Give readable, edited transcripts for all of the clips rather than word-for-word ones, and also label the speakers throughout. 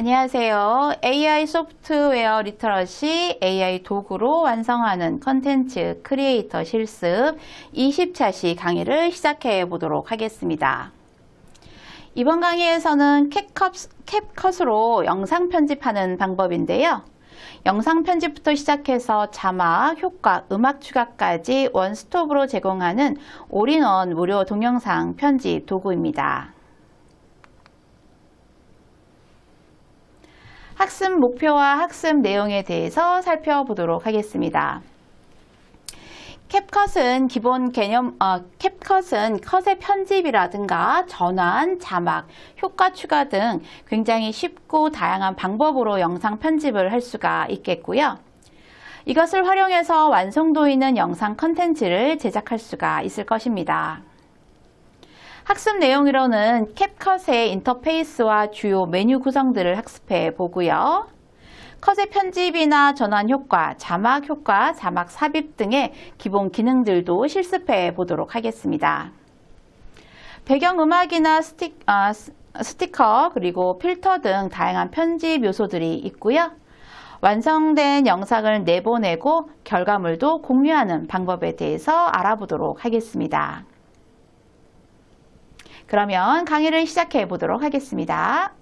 Speaker 1: 안녕하세요. AI 소프트웨어 리터러시 AI 도구로 완성하는 컨텐츠 크리에이터 실습 20차시 강의를 시작해 보도록 하겠습니다. 이번 강의에서는 캡컷으로 영상 편집하는 방법인데요. 영상 편집부터 시작해서 자막, 효과, 음악 추가까지 원스톱으로 제공하는 올인원 무료 동영상 편집 도구입니다. 학습 목표와 학습 내용에 대해서 살펴보도록 하겠습니다. 캡컷은 캡컷은 컷의 편집이라든가 전환, 자막, 효과 추가 등 굉장히 쉽고 다양한 방법으로 영상 편집을 할 수가 있겠고요. 이것을 활용해서 완성도 있는 영상 컨텐츠를 제작할 수가 있을 것입니다. 학습 내용으로는 캡컷의 인터페이스와 주요 메뉴 구성들을 학습해 보고요. 컷의 편집이나 전환 효과, 자막 효과, 자막 삽입 등의 기본 기능들도 실습해 보도록 하겠습니다. 배경음악이나 스티커 그리고 필터 등 다양한 편집 요소들이 있고요. 완성된 영상을 내보내고 결과물도 공유하는 방법에 대해서 알아보도록 하겠습니다. 그러면 강의를 시작해 보도록 하겠습니다.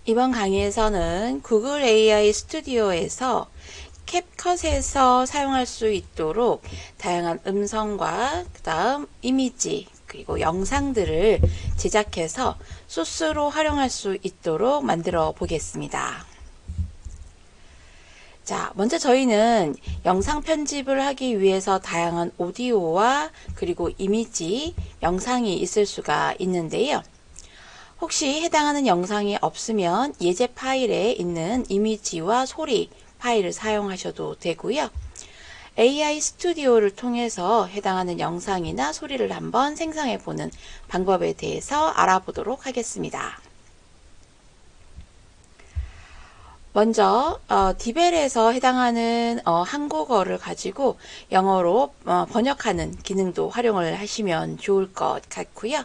Speaker 1: 이번 강의에서는 구글 AI 스튜디오에서 캡컷에서 사용할 수 있도록 다양한 음성과 그다음 이미지 그리고 영상들을 제작해서 소스로 활용할 수 있도록 만들어 보겠습니다. 자, 먼저 저희는 영상 편집을 하기 위해서 다양한 오디오와 그리고 이미지, 영상이 있을 수가 있는데요. 혹시 해당하는 영상이 없으면 예제 파일에 있는 이미지와 소리 파일을 사용하셔도 되고요. AI 스튜디오를 통해서 해당하는 영상이나 소리를 한번 생성해 보는 방법에 대해서 알아보도록 하겠습니다. 먼저 디벨에서 해당하는 한국어를 가지고 영어로 번역하는 기능도 활용을 하시면 좋을 것 같고요.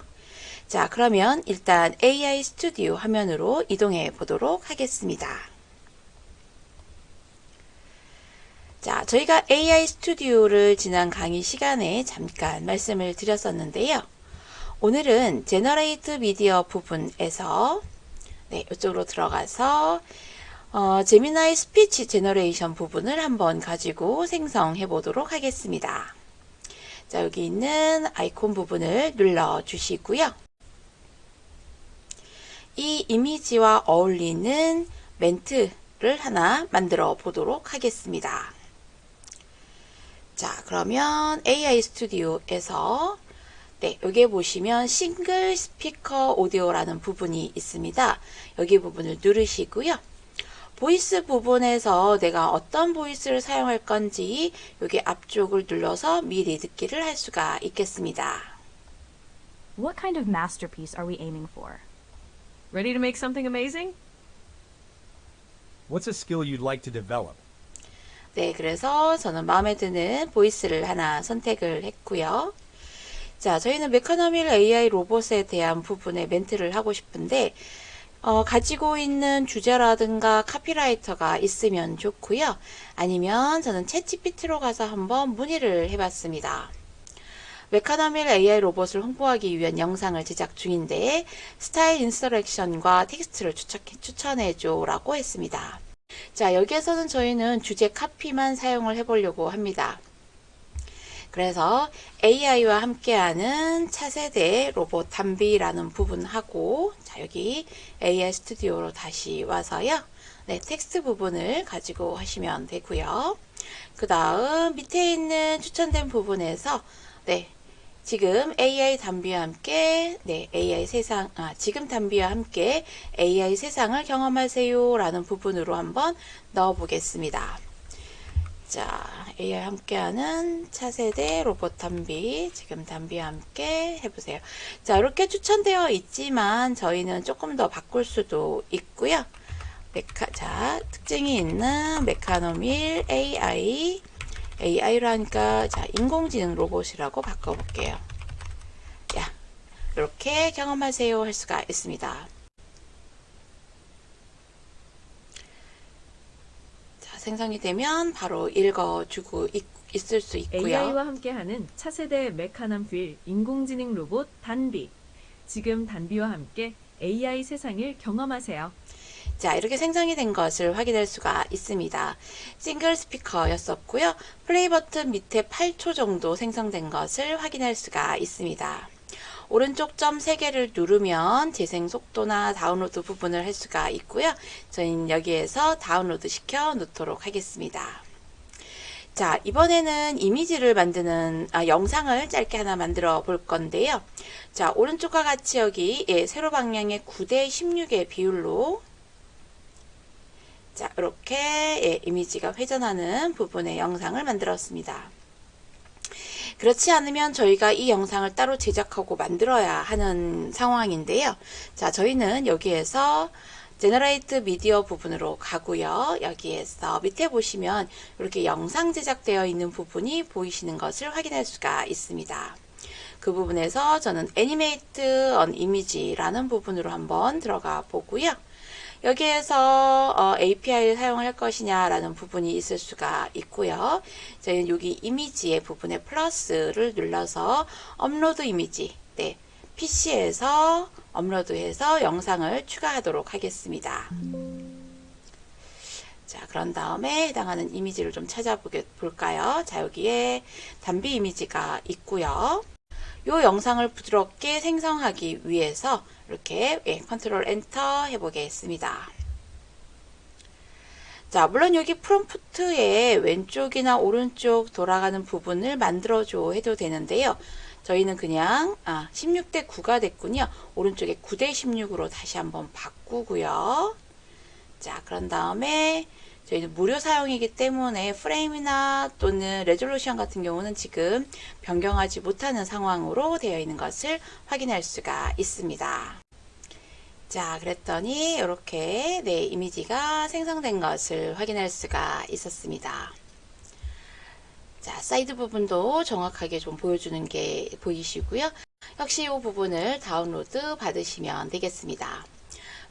Speaker 1: 자, 그러면 일단 AI 스튜디오 화면으로 이동해 보도록 하겠습니다. 자, 저희가 AI 스튜디오를 지난 강의 시간에 잠깐 말씀을 드렸었는데요. 오늘은 제너레이트 미디어 부분에서 이쪽으로 들어가서 제미나이 스피치 제너레이션 부분을 한번 가지고 생성해 보도록 하겠습니다. 자, 여기 있는 아이콘 부분을 눌러 주시고요. 이 이미지와 어울리는 멘트를 하나 만들어 보도록 하겠습니다. 자, 그러면 AI 스튜디오에서 여기에 보시면 싱글 스피커 오디오라는 부분이 있습니다. 여기 부분을 누르시고요. 보이스 부분에서 내가 어떤 보이스를 사용할 건지 여기 앞쪽을 눌러서 미리 듣기를 할 수가 있겠습니다.
Speaker 2: What kind of masterpiece are we aiming for?
Speaker 3: Ready to make something amazing?
Speaker 4: What's a skill you'd like to develop?
Speaker 1: 네, 그래서 저는 마음에 드는 보이스를 하나 선택을 했고요. 자, 저희는 메카노밀 AI 로봇에 대한 부분에 멘트를 하고 싶은데 가지고 있는 주제라든가 카피라이터가 있으면 좋고요. 아니면 저는 챗GPT로 가서 한번 문의를 해봤습니다. 메카노밀 AI 로봇을 홍보하기 위한 영상을 제작 중인데 스타일 인스트럭션과 텍스트를 추천해줘 라고 했습니다. 자, 여기에서는 저희는 주제 카피만 사용을 해보려고 합니다. 그래서 AI와 함께하는 차세대 로봇 담비라는 부분하고 자, 여기 AI 스튜디오로 다시 와서요. 텍스트 부분을 가지고 하시면 되고요. 그 다음 밑에 있는 추천된 부분에서 지금 AI 담비와 함께 지금 담비와 함께 AI 세상을 경험하세요 라는 부분으로 한번 넣어 보겠습니다. 자, AI 함께하는 차세대 로봇 담비, 지금 담비와 함께 해보세요. 자, 이렇게 추천되어 있지만 저희는 조금 더 바꿀 수도 있고요. 자, 특징이 있는 메카노밀 AI로 하니까 자, 인공지능 로봇이라고 바꿔볼게요. 야, 이렇게 경험하세요 할 수가 있습니다. 자, 생성이 되면 바로 읽어주고 있을 수 있고요.
Speaker 3: AI와 함께하는 차세대 메카남휠 인공지능 로봇 단비. 지금 단비와 함께 AI 세상을 경험하세요.
Speaker 1: 자, 이렇게 생성이 된 것을 확인할 수가 있습니다. 싱글 스피커였었고요. 플레이 버튼 밑에 8초 정도 생성된 것을 확인할 수가 있습니다. 오른쪽 점 3개를 누르면 재생 속도나 다운로드 부분을 할 수가 있고요. 저희는 여기에서 다운로드 시켜 놓도록 하겠습니다. 자, 이번에는 이미지를 만드는 영상을 짧게 하나 만들어 볼 건데요. 자, 오른쪽과 같이 여기 세로 방향의 9대 16의 비율로 자, 이렇게 이미지가 회전하는 부분의 영상을 만들었습니다. 그렇지 않으면 저희가 이 영상을 따로 제작하고 만들어야 하는 상황인데요. 자, 저희는 여기에서 제너레이트 미디어 부분으로 가고요. 여기에서 밑에 보시면 이렇게 영상 제작되어 있는 부분이 보이시는 것을 확인할 수가 있습니다. 그 부분에서 저는 애니메이트 언 이미지라는 부분으로 한번 들어가 보고요. 여기에서 API를 사용할 것이냐 라는 부분이 있을 수가 있고요. 저희는 여기 이미지의 부분에 플러스를 눌러서 업로드 이미지, 네, PC에서 업로드해서 영상을 추가하도록 하겠습니다. 자, 그런 다음에 해당하는 이미지를 좀 찾아볼까요? 자, 여기에 단비 이미지가 있고요. 이 영상을 부드럽게 생성하기 위해서 이렇게 컨트롤 엔터 해보겠습니다. 자, 물론 여기 프롬프트에 왼쪽이나 오른쪽 돌아가는 부분을 만들어줘 해도 되는데요. 저희는 그냥 16대 9가 됐군요. 오른쪽에 9대 16으로 다시 한번 바꾸고요. 자, 그런 다음에 저희는 무료 사용이기 때문에 프레임이나 또는 레졸루션 같은 경우는 지금 변경하지 못하는 상황으로 되어 있는 것을 확인할 수가 있습니다. 자, 그랬더니 이렇게 이미지가 생성된 것을 확인할 수가 있었습니다. 자, 사이드 부분도 정확하게 좀 보여주는 게 보이시고요. 역시 이 부분을 다운로드 받으시면 되겠습니다.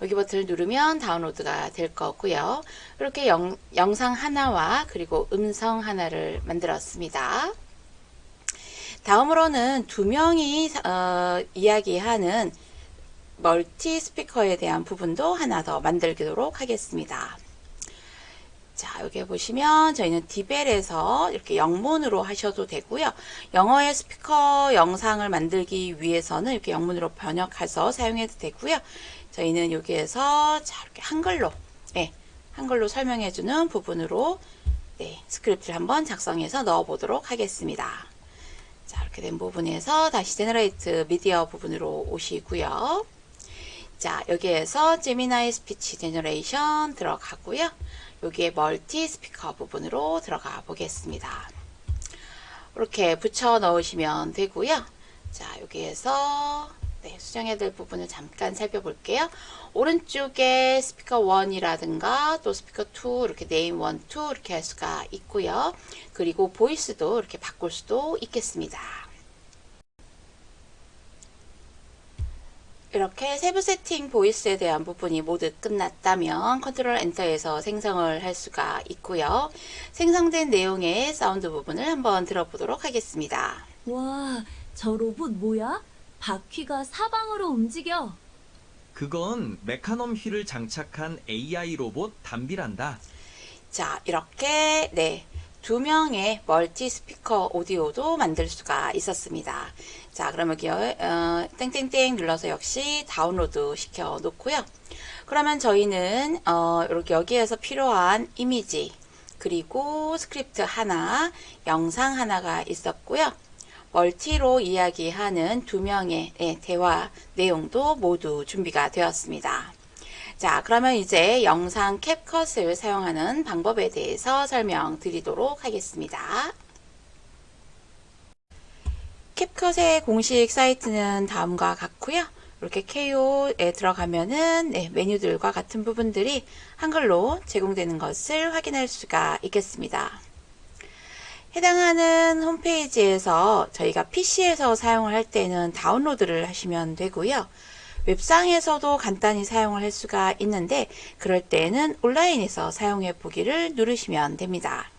Speaker 1: 여기 버튼을 누르면 다운로드가 될 거고요. 이렇게 영상 하나와 그리고 음성 하나를 만들었습니다. 다음으로는 두 명이 이야기하는 멀티 스피커에 대한 부분도 하나 더 만들도록 하겠습니다. 자, 여기 보시면 저희는 디벨에서 이렇게 영문으로 하셔도 되고요. 영어의 스피커 영상을 만들기 위해서는 이렇게 영문으로 번역해서 사용해도 되고요. 저희는 여기에서 자, 이렇게 한글로, 한글로 설명해주는 부분으로 스크립트를 한번 작성해서 넣어 보도록 하겠습니다. 자, 이렇게 된 부분에서 다시 제너레이트 미디어 부분으로 오시고요. 자, 여기에서 제미나이 스피치 제너레이션 들어가고요. 여기에 멀티 스피커 부분으로 들어가 보겠습니다. 이렇게 붙여 넣으시면 되고요. 자, 여기에서 수정해야 될 부분을 잠깐 살펴볼게요. 오른쪽에 스피커 1이라든가 또 스피커 2 이렇게 네임 1, 2 이렇게 할 수가 있고요. 그리고 보이스도 이렇게 바꿀 수도 있겠습니다. 이렇게 세부 세팅 보이스에 대한 부분이 모두 끝났다면 컨트롤 엔터에서 생성을 할 수가 있고요. 생성된 내용의 사운드 부분을 한번 들어보도록 하겠습니다.
Speaker 4: 와, 저 로봇 뭐야? 바퀴가 사방으로 움직여.
Speaker 5: 그건 메카넘 휠을 장착한 AI 로봇 단비란다.
Speaker 1: 자, 이렇게 두 명의 멀티 스피커 오디오도 만들 수가 있었습니다. 자, 그럼 여기 땡땡땡 눌러서 역시 다운로드 시켜 놓고요. 그러면 저희는 이렇게 여기에서 필요한 이미지 그리고 스크립트 하나, 영상 하나가 있었고요. 멀티로 이야기하는 두 명의 대화 내용도 모두 준비가 되었습니다. 자, 그러면 이제 영상 캡컷을 사용하는 방법에 대해서 설명드리도록 하겠습니다. 캡컷의 공식 사이트는 다음과 같고요. 이렇게 KO에 들어가면은 메뉴들과 같은 부분들이 한글로 제공되는 것을 확인할 수가 있겠습니다. 해당하는 홈페이지에서 저희가 PC에서 사용을 할 때는 다운로드를 하시면 되고요. 웹상에서도 간단히 사용을 할 수가 있는데 그럴 때는 온라인에서 사용해 보기를 누르시면 됩니다.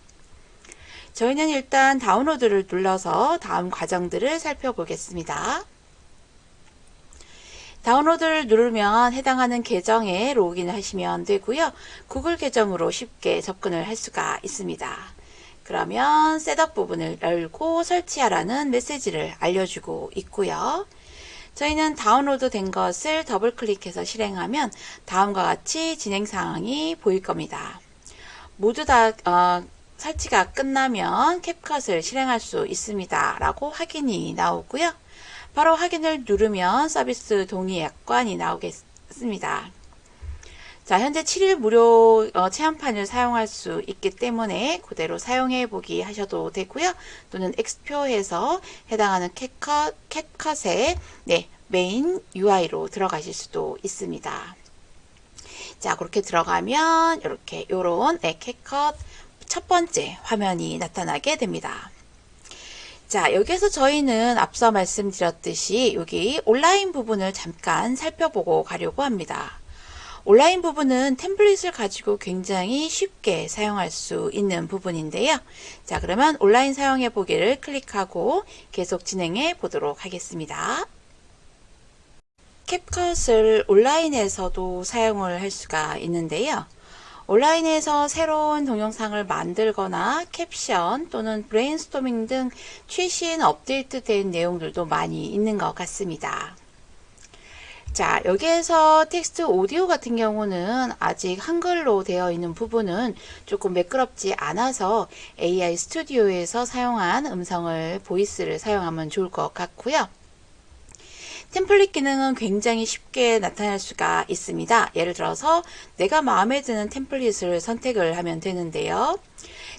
Speaker 1: 저희는 일단 다운로드를 눌러서 다음 과정들을 살펴보겠습니다. 다운로드를 누르면 해당하는 계정에 로그인을 하시면 되고요. 구글 계정으로 쉽게 접근을 할 수가 있습니다. 그러면 셋업 부분을 열고 설치하라는 메시지를 알려주고 있고요. 저희는 다운로드 된 것을 더블 클릭해서 실행하면 다음과 같이 진행 사항이 보일 겁니다. 모두 다 설치가 끝나면 캡컷을 실행할 수 있습니다 라고 확인이 나오고요. 바로 확인을 누르면 서비스 동의 약관이 나오겠습니다. 자, 현재 7일 무료 체험판을 사용할 수 있기 때문에 그대로 사용해 보기 하셔도 되고요. 또는 엑스표에서 해당하는 캡컷의 메인 UI로 들어가실 수도 있습니다. 자, 그렇게 들어가면 이렇게 요런 캡컷 첫 번째 화면이 나타나게 됩니다. 자, 여기에서 저희는 앞서 말씀드렸듯이 여기 온라인 부분을 잠깐 살펴보고 가려고 합니다. 온라인 부분은 템플릿을 가지고 굉장히 쉽게 사용할 수 있는 부분인데요. 자, 그러면 온라인 사용해 보기를 클릭하고 계속 진행해 보도록 하겠습니다. 캡컷을 온라인에서도 사용을 할 수가 있는데요. 온라인에서 새로운 동영상을 만들거나 캡션 또는 브레인스토밍 등 최신 업데이트된 내용들도 많이 있는 것 같습니다. 자, 여기에서 텍스트 오디오 같은 경우는 아직 한글로 되어 있는 부분은 조금 매끄럽지 않아서 AI 스튜디오에서 사용한 음성을 보이스를 사용하면 좋을 것 같고요. 템플릿 기능은 굉장히 쉽게 나타날 수가 있습니다. 예를 들어서 내가 마음에 드는 템플릿을 선택을 하면 되는데요.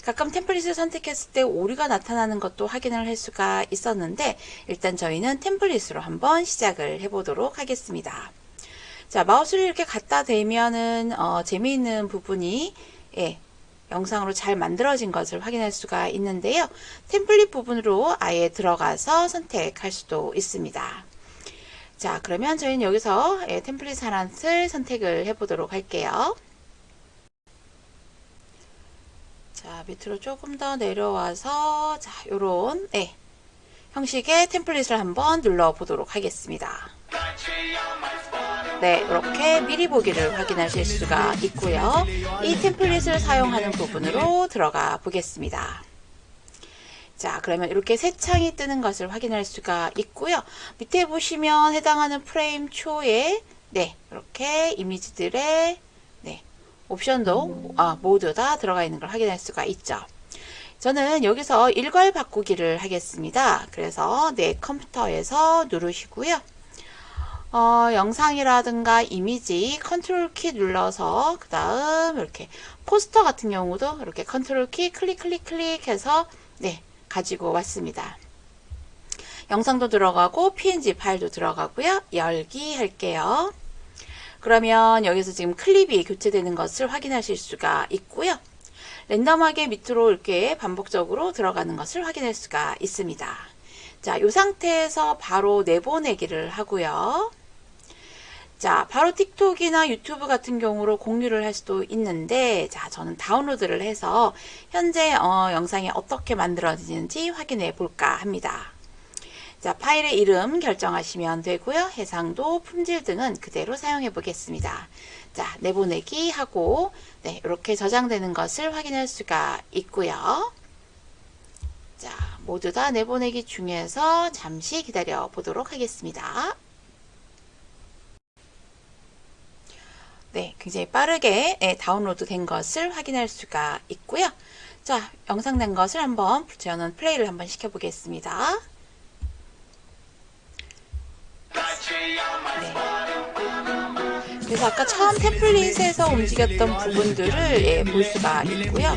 Speaker 1: 가끔 템플릿을 선택했을 때 오류가 나타나는 것도 확인을 할 수가 있었는데 일단 저희는 템플릿으로 한번 시작을 해보도록 하겠습니다. 자, 마우스를 이렇게 갖다 대면은 재미있는 부분이 영상으로 잘 만들어진 것을 확인할 수가 있는데요. 템플릿 부분으로 아예 들어가서 선택할 수도 있습니다. 자, 그러면 저희는 여기서 템플릿 하나를 선택을 해보도록 할게요. 자, 밑으로 조금 더 내려와서 자, 요런 형식의 템플릿을 한번 눌러 보도록 하겠습니다. 네, 이렇게 미리 보기를 확인하실 수가 있고요. 이 템플릿을 사용하는 부분으로 들어가 보겠습니다. 자, 그러면 이렇게 새 창이 뜨는 것을 확인할 수가 있고요. 밑에 보시면 해당하는 프레임 초에 이렇게 이미지들의 옵션도 모두 다 들어가 있는 걸 확인할 수가 있죠. 저는 여기서 일괄 바꾸기를 하겠습니다. 그래서 내 컴퓨터에서 누르시고요. 영상이라든가 이미지 컨트롤 키 눌러서 그 다음 이렇게 포스터 같은 경우도 이렇게 컨트롤 키 클릭해서 가지고 왔습니다. 영상도 들어가고 PNG 파일도 들어가고요. 열기 할게요. 그러면 여기서 지금 클립이 교체되는 것을 확인하실 수가 있고요. 랜덤하게 밑으로 이렇게 반복적으로 들어가는 것을 확인할 수가 있습니다. 자, 이 상태에서 바로 내보내기를 하고요. 자, 바로 틱톡이나 유튜브 같은 경우로 공유를 할 수도 있는데, 자, 저는 다운로드를 해서 현재 영상이 어떻게 만들어지는지 확인해 볼까 합니다. 자, 파일의 이름 결정하시면 되고요. 해상도, 품질 등은 그대로 사용해 보겠습니다. 자, 내보내기 하고 이렇게 저장되는 것을 확인할 수가 있고요. 자, 모두 다 내보내기 중에서 잠시 기다려 보도록 하겠습니다. 네, 굉장히 빠르게 다운로드 된 것을 확인할 수가 있고요. 자, 영상 된 것을 한번 저는 플레이를 한번 시켜 보겠습니다. 그래서 아까 처음 템플릿에서 움직였던 부분들을 볼 수가 있고요.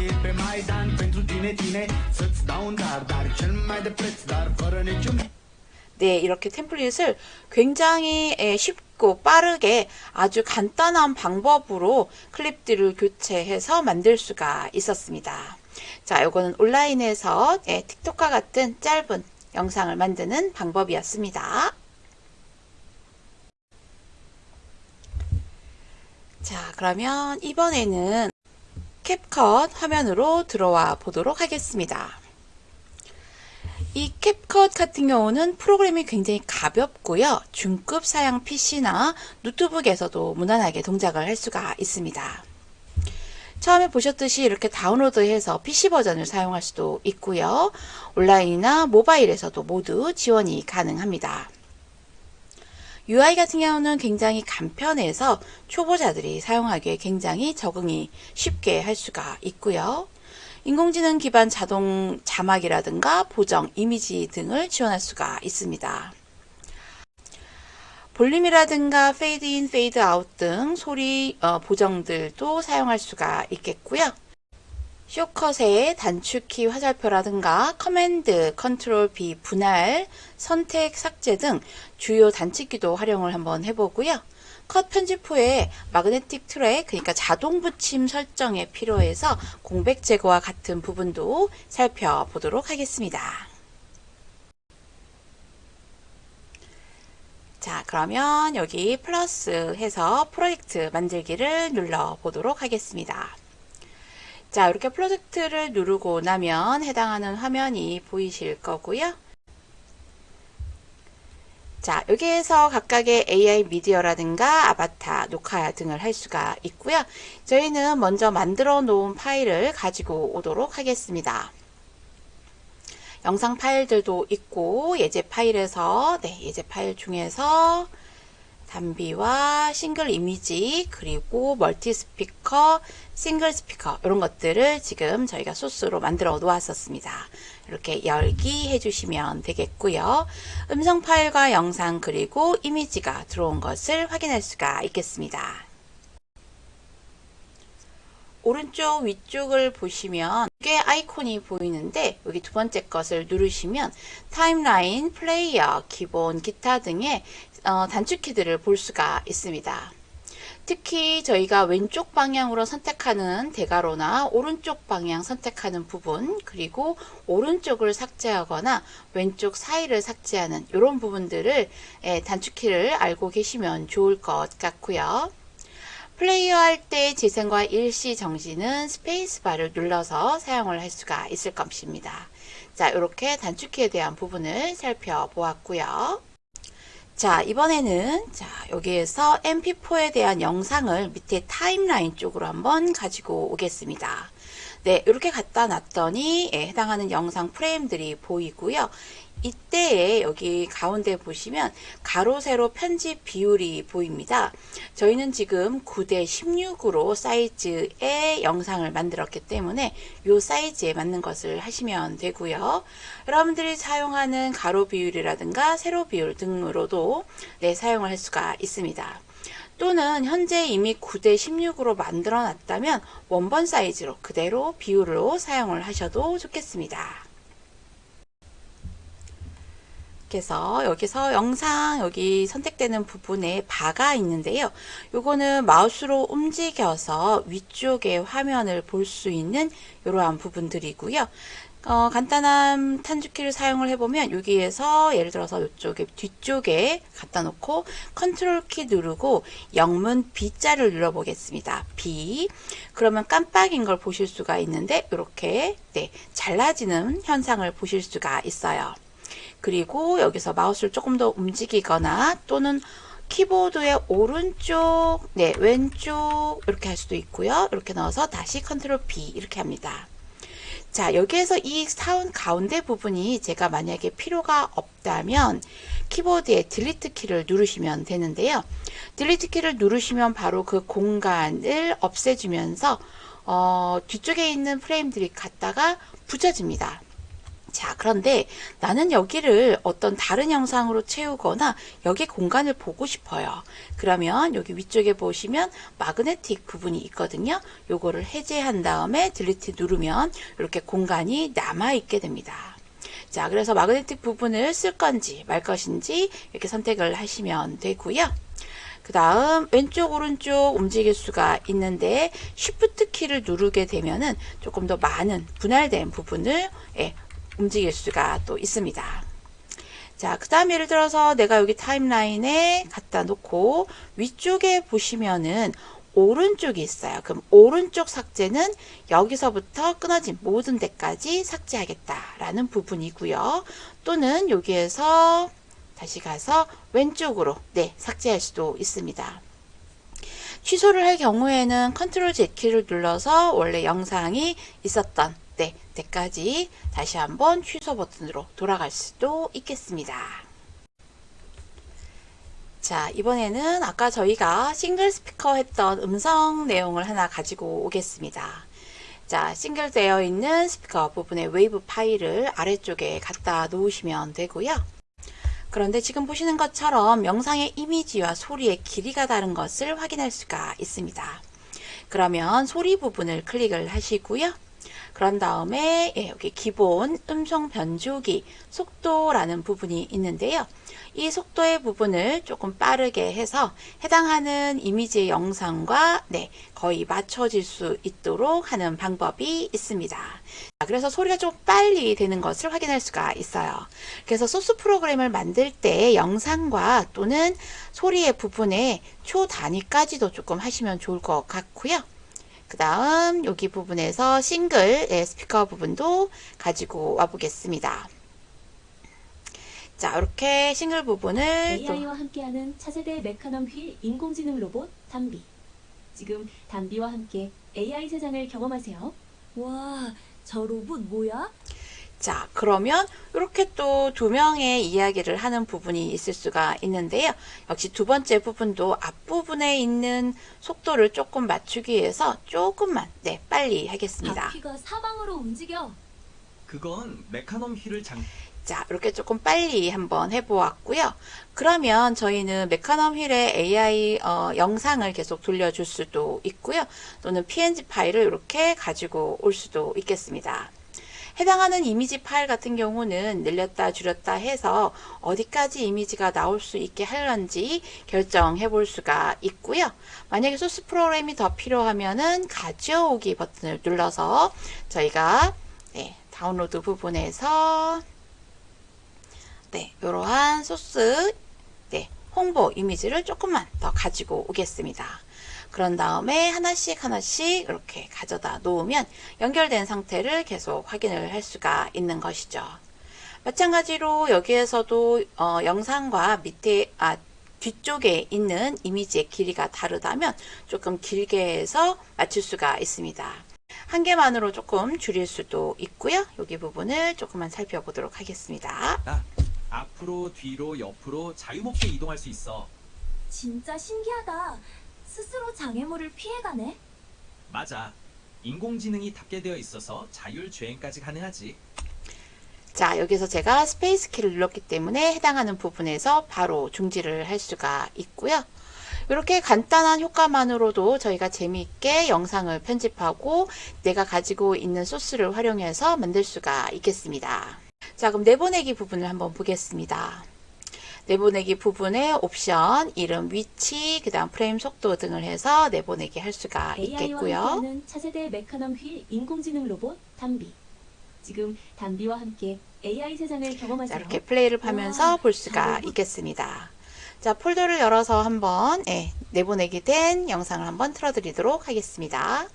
Speaker 1: 네, 이렇게 템플릿을 굉장히 쉽고 빠르게 아주 간단한 방법으로 클립들을 교체해서 만들 수가 있었습니다. 자, 요거는 온라인에서 틱톡과 같은 짧은 영상을 만드는 방법이었습니다. 자, 그러면 이번에는 캡컷 화면으로 들어와 보도록 하겠습니다. 이 캡컷 같은 경우는 프로그램이 굉장히 가볍고요. 중급 사양 PC나 노트북에서도 무난하게 동작을 할 수가 있습니다. 처음에 보셨듯이 이렇게 다운로드해서 PC 버전을 사용할 수도 있고요. 온라인이나 모바일에서도 모두 지원이 가능합니다. UI 같은 경우는 굉장히 간편해서 초보자들이 사용하기에 굉장히 적응이 쉽게 할 수가 있고요. 인공지능 기반 자동 자막이라든가 보정, 이미지 등을 지원할 수가 있습니다. 볼륨이라든가 페이드 인, 페이드 아웃 등 소리 보정들도 사용할 수가 있겠고요. 쇼컷의 단축키 화살표라든가 커맨드, 컨트롤 B 분할, 선택 삭제 등 주요 단축키도 활용을 한번 해보고요. 컷 편집 후에 마그네틱 트랙, 그러니까 자동 붙임 설정에 필요해서 공백 제거와 같은 부분도 살펴보도록 하겠습니다. 자, 그러면 여기 플러스 해서 프로젝트 만들기를 눌러 보도록 하겠습니다. 자, 이렇게 프로젝트를 누르고 나면 해당하는 화면이 보이실 거고요. 자, 여기에서 각각의 AI 미디어라든가 아바타, 녹화 등을 할 수가 있고요. 저희는 먼저 만들어 놓은 파일을 가지고 오도록 하겠습니다. 영상 파일들도 있고 예제 파일에서 예제 파일 중에서 단비와 싱글 이미지 그리고 멀티 스피커, 싱글 스피커 이런 것들을 지금 저희가 소스로 만들어 놓았었습니다. 이렇게 열기 해주시면 되겠고요. 음성 파일과 영상 그리고 이미지가 들어온 것을 확인할 수가 있겠습니다. 오른쪽 위쪽을 보시면 꽤 아이콘이 보이는데 여기 두 번째 것을 누르시면 타임라인, 플레이어, 기본, 기타 등의 단축키들을 볼 수가 있습니다. 특히 저희가 왼쪽 방향으로 선택하는 대괄호나 오른쪽 방향 선택하는 부분 그리고 오른쪽을 삭제하거나 왼쪽 사이를 삭제하는 이런 부분들을 단축키를 알고 계시면 좋을 것 같고요. 플레이어 할 때 재생과 일시 정지는 스페이스바를 눌러서 사용을 할 수가 있을 것입니다. 자, 이렇게 단축키에 대한 부분을 살펴보았고요. 자, 이번에는 여기에서 MP4에 대한 영상을 밑에 타임라인 쪽으로 한번 가지고 오겠습니다. 네, 이렇게 갖다 놨더니 해당하는 영상 프레임들이 보이고요. 이때에 여기 가운데 보시면 가로 세로 편집 비율이 보입니다. 저희는 지금 9대 16으로 사이즈의 영상을 만들었기 때문에 이 사이즈에 맞는 것을 하시면 되고요. 여러분들이 사용하는 가로 비율이라든가 세로 비율 등으로도 사용을 할 수가 있습니다. 또는 현재 이미 9대 16으로 만들어 놨다면 원본 사이즈로 그대로 비율로 사용을 하셔도 좋겠습니다. 그래서 여기서 영상 여기 선택되는 부분에 바가 있는데요. 요거는 마우스로 움직여서 위쪽의 화면을 볼 수 있는 이러한 부분들이고요. 간단한 단축키를 사용을 해보면 여기에서 예를 들어서 이쪽에 뒤쪽에 갖다 놓고 컨트롤 키 누르고 영문 B자를 눌러 보겠습니다. B. 그러면 깜빡인 걸 보실 수가 있는데 이렇게 잘라지는 현상을 보실 수가 있어요. 그리고 여기서 마우스를 조금 더 움직이거나 또는 키보드의 오른쪽, 왼쪽 이렇게 할 수도 있고요. 이렇게 넣어서 다시 컨트롤 B 이렇게 합니다. 자, 여기에서 이 사운 가운데 부분이 제가 만약에 필요가 없다면 키보드에 딜리트 키를 누르시면 되는데요. 딜리트 키를 누르시면 바로 그 공간을 없애주면서 뒤쪽에 있는 프레임들이 갖다가 붙여집니다. 자, 그런데 나는 여기를 어떤 다른 영상으로 채우거나 여기 공간을 보고 싶어요. 그러면 여기 위쪽에 보시면 마그네틱 부분이 있거든요. 요거를 해제한 다음에 딜리트 누르면 이렇게 공간이 남아 있게 됩니다. 자, 그래서 마그네틱 부분을 쓸 건지 말 것인지 이렇게 선택을 하시면 되고요. 그 다음 왼쪽 오른쪽 움직일 수가 있는데 Shift 키를 누르게 되면은 조금 더 많은 분할된 부분을 움직일 수가 또 있습니다. 자, 그 다음 예를 들어서 내가 여기 타임라인에 갖다 놓고 위쪽에 보시면은 오른쪽이 있어요. 그럼 오른쪽 삭제는 여기서부터 끊어진 모든 데까지 삭제하겠다라는 부분이고요. 또는 여기에서 다시 가서 왼쪽으로 삭제할 수도 있습니다. 취소를 할 경우에는 컨트롤 Z 키를 눌러서 원래 영상이 있었던 때까지 다시 한번 취소 버튼으로 돌아갈 수도 있겠습니다. 자, 이번에는 아까 저희가 싱글 스피커 했던 음성 내용을 하나 가지고 오겠습니다. 자, 싱글 되어 있는 스피커 부분의 웨이브 파일을 아래쪽에 갖다 놓으시면 되고요. 그런데 지금 보시는 것처럼 영상의 이미지와 소리의 길이가 다른 것을 확인할 수가 있습니다. 그러면 소리 부분을 클릭을 하시고요. 그런 다음에 여기 기본 음성 변조기 속도라는 부분이 있는데요. 이 속도의 부분을 조금 빠르게 해서 해당하는 이미지의 영상과 거의 맞춰질 수 있도록 하는 방법이 있습니다. 그래서 소리가 좀 빨리 되는 것을 확인할 수가 있어요. 그래서 소스 프로그램을 만들 때 영상과 또는 소리의 부분에 초 단위까지도 조금 하시면 좋을 것 같고요. 그 다음 여기 부분에서 싱글 스피커 부분도 가지고 와 보겠습니다. 자, 이렇게 싱글 부분을
Speaker 4: AI와 함께하는 차세대 메카넘 휠 인공지능 로봇 단비. 지금 단비와 함께 AI 세상을 경험하세요. 와, 저 로봇 뭐야?
Speaker 1: 자, 그러면 이렇게 또 두 명의 이야기를 하는 부분이 있을 수가 있는데요. 역시 두 번째 부분도 앞부분에 있는 속도를 조금 맞추기 위해서 조금만 빨리 하겠습니다.
Speaker 4: 바퀴가 사방으로 움직여.
Speaker 5: 그건 메카넘 휠을
Speaker 1: 자, 이렇게 조금 빨리 한번 해보았고요. 그러면 저희는 메카넘 휠의 AI 영상을 계속 돌려줄 수도 있고요. 또는 PNG 파일을 이렇게 가지고 올 수도 있겠습니다. 해당하는 이미지 파일 같은 경우는 늘렸다 줄였다 해서 어디까지 이미지가 나올 수 있게 하는지 결정해 볼 수가 있고요. 만약에 소스 프로그램이 더 필요하면은 가져오기 버튼을 눌러서 저희가 다운로드 부분에서 이러한 소스 홍보 이미지를 조금만 더 가지고 오겠습니다. 그런 다음에 하나씩 이렇게 가져다 놓으면 연결된 상태를 계속 확인을 할 수가 있는 것이죠. 마찬가지로 여기에서도 영상과 뒤쪽에 있는 이미지의 길이가 다르다면 조금 길게 해서 맞출 수가 있습니다. 한 개만으로 조금 줄일 수도 있고요. 여기 부분을 조금만 살펴보도록 하겠습니다.
Speaker 5: 앞으로, 뒤로, 옆으로 자유롭게 이동할 수 있어.
Speaker 4: 진짜 신기하다. 스스로 장애물을 피해가네.
Speaker 5: 맞아. 인공지능이 탑재되어 있어서 자율주행까지 가능하지.
Speaker 1: 자, 여기서 제가 스페이스 키를 눌렀기 때문에 해당하는 부분에서 바로 중지를 할 수가 있고요. 이렇게 간단한 효과만으로도 저희가 재미있게 영상을 편집하고 내가 가지고 있는 소스를 활용해서 만들 수가 있겠습니다. 자, 그럼 내보내기 부분을 한번 보겠습니다. 내보내기 부분의 옵션, 이름, 위치, 그 다음 프레임 속도 등을 해서 내보내기 할 수가
Speaker 4: AI와
Speaker 1: 있겠고요.
Speaker 4: 함께하는 차세대 메카넘 휠 인공지능 로봇 단비. 지금 단비와 함께 AI 세상을
Speaker 1: 자,
Speaker 4: 경험하세요.
Speaker 1: 이렇게 플레이를 하면서 볼 수가 있겠습니다. 자, 폴더를 열어서 한번 내보내기 된 영상을 한번 틀어드리도록 하겠습니다.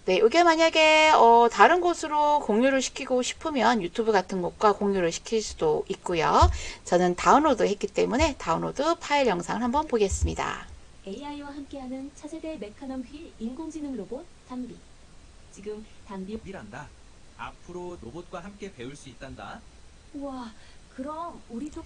Speaker 1: 이게 만약에 다른 곳으로 공유를 시키고 싶으면 유튜브 같은 곳과 공유를 시킬 수도 있고요. 저는 다운로드 했기 때문에 다운로드 파일 영상을 한번 보겠습니다.
Speaker 4: AI와 함께하는 차세대 메카넘 휠 인공지능 로봇 단비. 지금 단비.
Speaker 5: 이란다. 앞으로 로봇과 함께 배울 수 있단다.
Speaker 4: 우와, 그럼 우리도.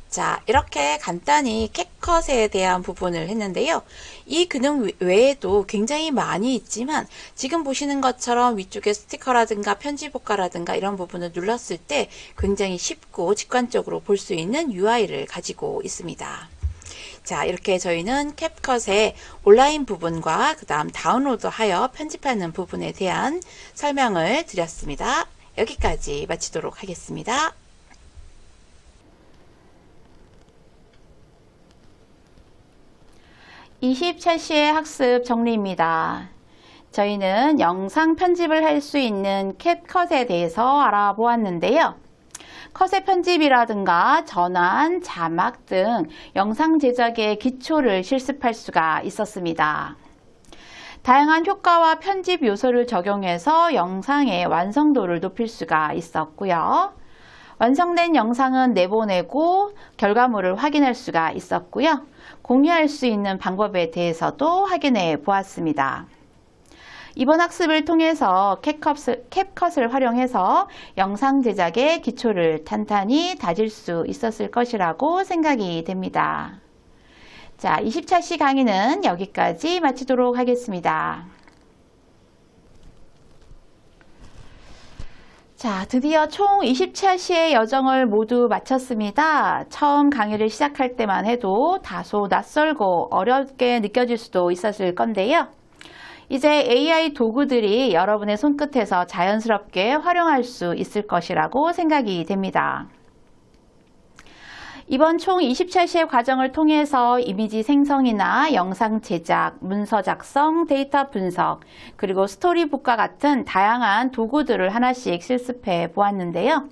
Speaker 1: 자, 이렇게 간단히 캡컷에 대한 부분을 했는데요. 이 기능 외에도 굉장히 많이 있지만 지금 보시는 것처럼 위쪽에 스티커라든가 편집효과라든가 이런 부분을 눌렀을 때 굉장히 쉽고 직관적으로 볼 수 있는 UI를 가지고 있습니다. 자, 이렇게 저희는 캡컷의 온라인 부분과 그 다음 다운로드하여 편집하는 부분에 대한 설명을 드렸습니다. 여기까지 마치도록 하겠습니다. 20차시의 학습 정리입니다. 저희는 영상 편집을 할 수 있는 캡컷에 대해서 알아보았는데요. 컷의 편집이라든가 전환, 자막 등 영상 제작의 기초를 실습할 수가 있었습니다. 다양한 효과와 편집 요소를 적용해서 영상의 완성도를 높일 수가 있었고요. 완성된 영상은 내보내고 결과물을 확인할 수가 있었고요. 공유할 수 있는 방법에 대해서도 확인해 보았습니다. 이번 학습을 통해서 캡컷을 활용해서 영상 제작의 기초를 탄탄히 다질 수 있었을 것이라고 생각이 됩니다. 자, 20차시 강의는 여기까지 마치도록 하겠습니다. 자, 드디어 총 20차시의 여정을 모두 마쳤습니다. 처음 강의를 시작할 때만 해도 다소 낯설고 어렵게 느껴질 수도 있었을 건데요. 이제 AI 도구들이 여러분의 손끝에서 자연스럽게 활용할 수 있을 것이라고 생각이 됩니다. 이번 총 20차시의 과정을 통해서 이미지 생성이나 영상 제작, 문서 작성, 데이터 분석, 그리고 스토리북과 같은 다양한 도구들을 하나씩 실습해 보았는데요.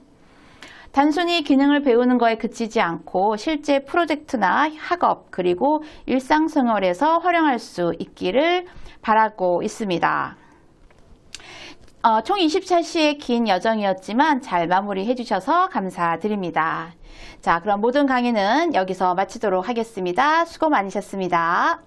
Speaker 1: 단순히 기능을 배우는 거에 그치지 않고 실제 프로젝트나 학업, 그리고 일상생활에서 활용할 수 있기를 바라고 있습니다. 총 20차시의 긴 여정이었지만 잘 마무리해 주셔서 감사드립니다. 자, 그럼 모든 강의는 여기서 마치도록 하겠습니다. 수고 많으셨습니다.